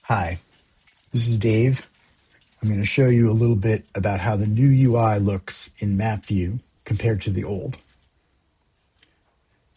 Hi, this is Dave. I'm going to show you a little bit about how the new UI looks in MapView compared to the old.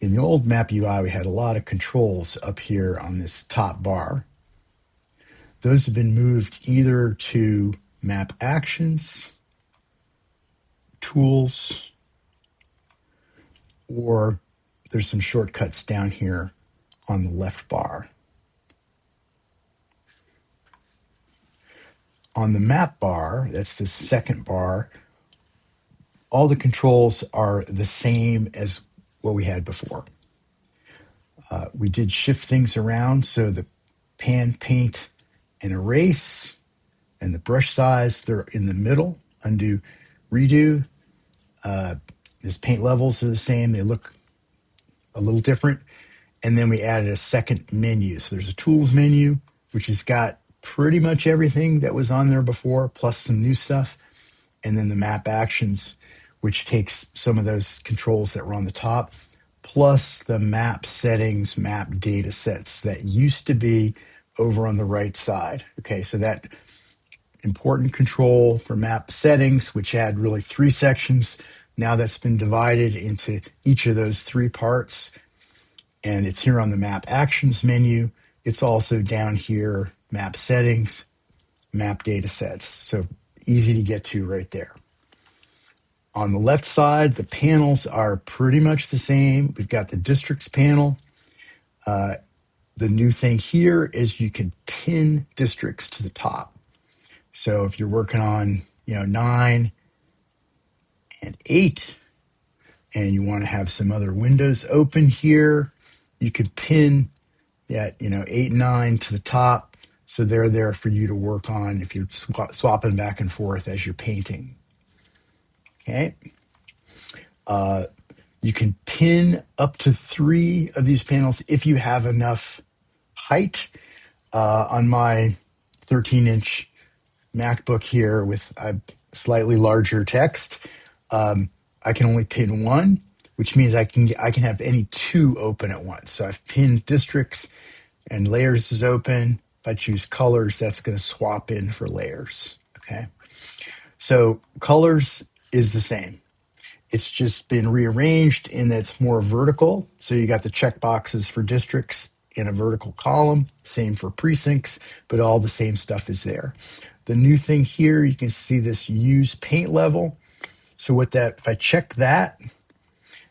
In the old Map UI, we had a lot of controls up here on this top bar. Those have been moved either to Map Actions, Tools, or there's some shortcuts down here on the left bar. On the map bar, that's the second bar, all the controls are the same as what we had before. We did shift things around, so the pan, paint, and erase, and the brush size, they're in the middle. Undo, redo. These paint levels are the same. They look a little different. And then we added a second menu. So there's a tools menu, which has got pretty much everything that was on there before, plus some new stuff. And then the map actions, which takes some of those controls that were on the top, plus the map settings, map data sets that used to be over on the right side. Okay, so that important control for map settings, which had really three sections, now that's been divided into each of those three parts. And it's here on the map actions menu. It's also down here, map settings, map data sets. So easy to get to right there. On the left side, the panels are pretty much the same. We've got the districts panel. The new thing here is you can pin districts to the top. So if you're working on, 9 and 8, and you want to have some other windows open here, you could pin that, 8 and 9 to the top. So they're there for you to work on if you're swapping back and forth as you're painting. Okay. You can pin up to 3 of these panels if you have enough height. On my 13-inch MacBook here with a slightly larger text, I can only pin 1, which means I can have any 2 open at once. So I've pinned districts and layers is open. If I choose colors, that's going to swap in for layers. Okay. So colors is the same. It's just been rearranged in that it's more vertical. So you got the check boxes for districts in a vertical column, same for precincts, but all the same stuff is there. The new thing here, you can see this use paint level. So with that, if I check that,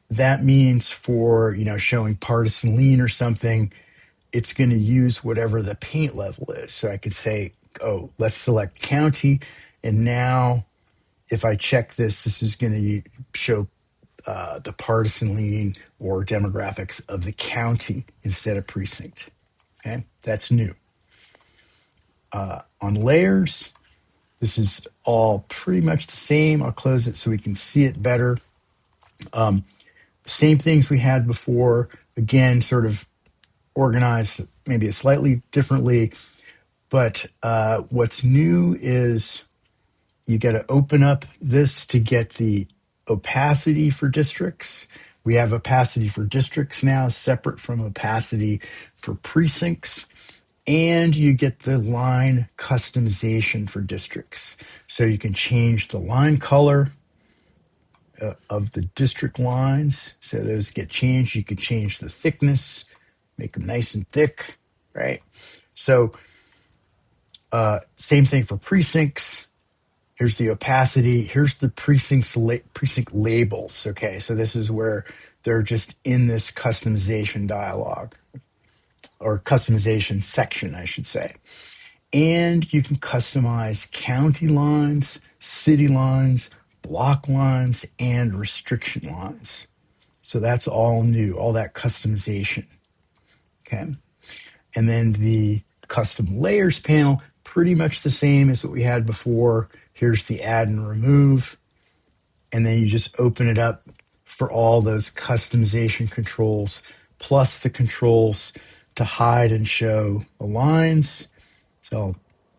that means for, showing partisan lean or something, it's going to use whatever the paint level is. So I could say, oh, let's select county. And now if I check this, this is going to show the partisan lean or demographics of the county instead of precinct. Okay, that's new. On layers, this is all pretty much the same. I'll close it so we can see it better. Same things we had before. Again, sort of organized maybe slightly differently. But what's new is you got to open up this to get the opacity for districts. We have opacity for districts now, separate from opacity for precincts. And you get the line customization for districts. So you can change the line color of the district lines. So those get changed. You can change the thickness, make them nice and thick, right? So same thing for precincts. Here's the opacity. Here's the precinct labels. Okay, so this is where they're just in this customization dialog or customization section, I should say. And you can customize county lines, city lines, block lines, and restriction lines. So that's all new, all that customization. Okay. And then the custom layers panel, pretty much the same as what we had before. Here's the add and remove. And then you just open it up for all those customization controls, plus the controls to hide and show the lines. So I'll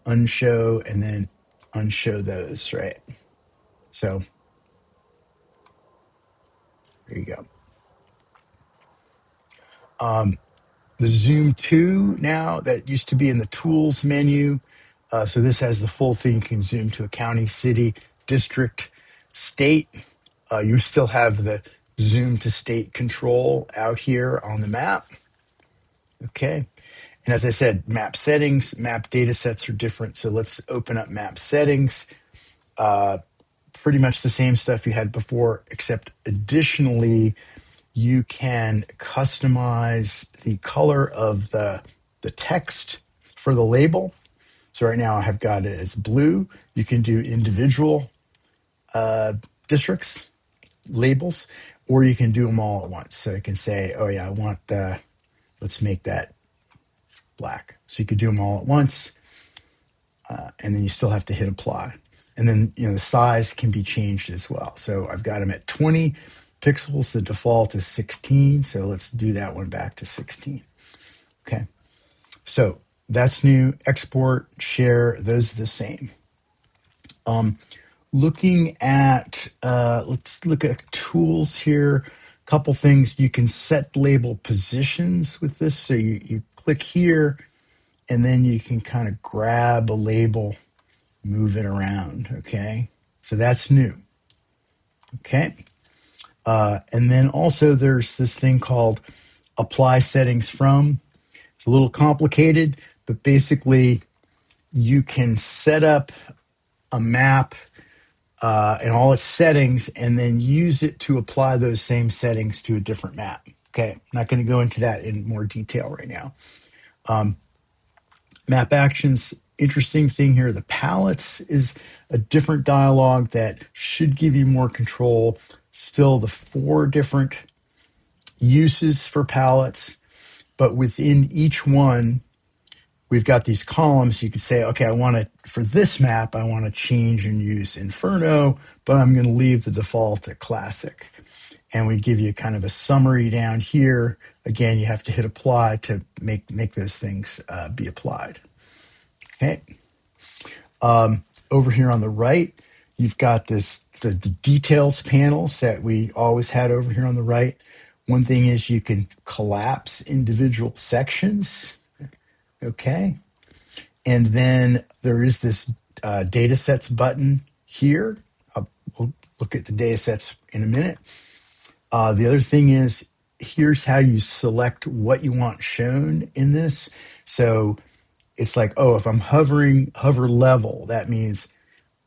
unshow and then unshow those, right? So there you go. the Zoom 2 now that used to be in the Tools menu. So this has the full thing. You can zoom to a county, city, district, state. You still have the zoom to state control out here on the map. Okay. And as I said, map settings, map data sets are different. So let's open up map settings. Pretty much the same stuff you had before, except additionally, you can customize the color of the text for the label. So right now I have got it as blue. You can do individual districts, labels, or you can do them all at once. So I can say, oh yeah, I want, let's make that black. So you could do them all at once, and then you still have to hit apply. And then the size can be changed as well. So I've got them at 20 pixels. The default is 16. So let's do that one back to 16. Okay. So that's new. Export, share, those are the same. Looking at, let's look at tools here. Couple things. You can set label positions with this. So you click here, and then you can kind of grab a label, move it around. Okay. So that's new. Okay. And then also there's this thing called apply settings from. It's a little complicated, but basically you can set up a map and all its settings and then use it to apply those same settings to a different map. Okay, I'm not going to go into that in more detail right now. Map actions, interesting thing here. The palettes is a different dialog that should give you more control. Still the 4 different uses for palettes, but within each one, we've got these columns. You could say, okay, I want to, for this map, I want to change and use Inferno, but I'm going to leave the default at Classic. And we give you kind of a summary down here. Again, you have to hit apply to make those things be applied. Okay. Over here on the right, you've got the details panels that we always had over here on the right. One thing is you can collapse individual sections. Okay. And then there is this data sets button here. We'll look at the data sets in a minute. The other thing is, here's how you select what you want shown in this. So it's like, oh, if I'm hover level, that means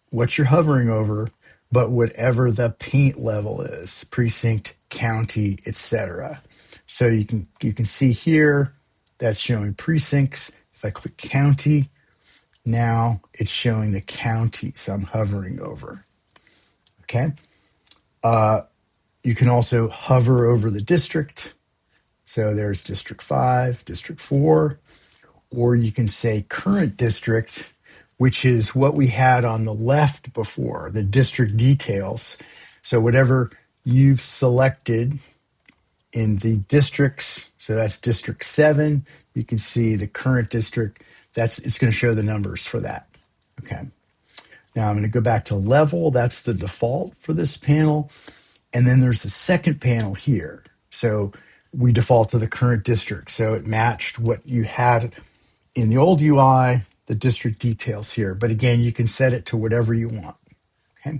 what you're hovering over, but whatever the paint level is, precinct, county, etc. So you can see here that's showing precincts. If I click county, now it's showing the counties I'm hovering over. Okay. You can also hover over the district. So there's District 5, District 4, or you can say current district, which is what we had on the left before, the district details. So whatever you've selected in the districts, so that's District 7, you can see the current district, it's going to show the numbers for that. Okay. Now I'm going to go back to level. That's the default for this panel. And then there's the second panel here. So we default to the current district. So it matched what you had in the old UI, the district details here. But again, you can set it to whatever you want. Okay.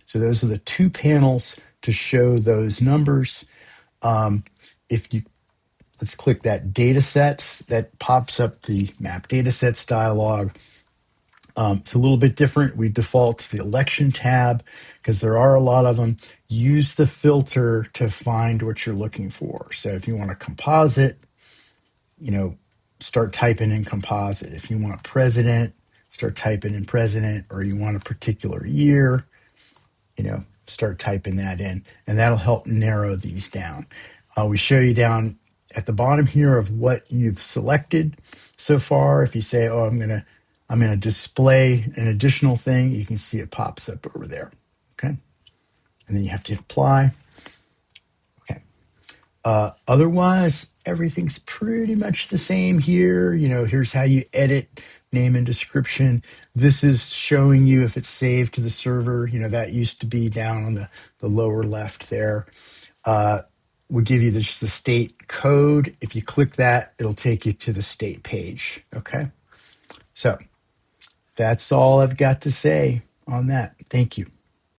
So those are the 2 panels to show those numbers. Let's click that data sets, that pops up the map data sets dialog. It's a little bit different. We default to the election tab because there are a lot of them. Use the filter to find what you're looking for. So if you want a composite, start typing in composite. If you want president, start typing in president, or you want a particular year, start typing that in, and that'll help narrow these down. We show you down at the bottom here of what you've selected so far. If you say, oh, I'm going to display an additional thing, you can see it pops up over there. Okay. And then you have to hit apply. Okay. Otherwise, everything's pretty much the same here. Here's how you edit name and description. This is showing you if it's saved to the server. That used to be down on the lower left there. will give you just the state code. If you click that, it'll take you to the state page. Okay. So that's all I've got to say on that. Thank you.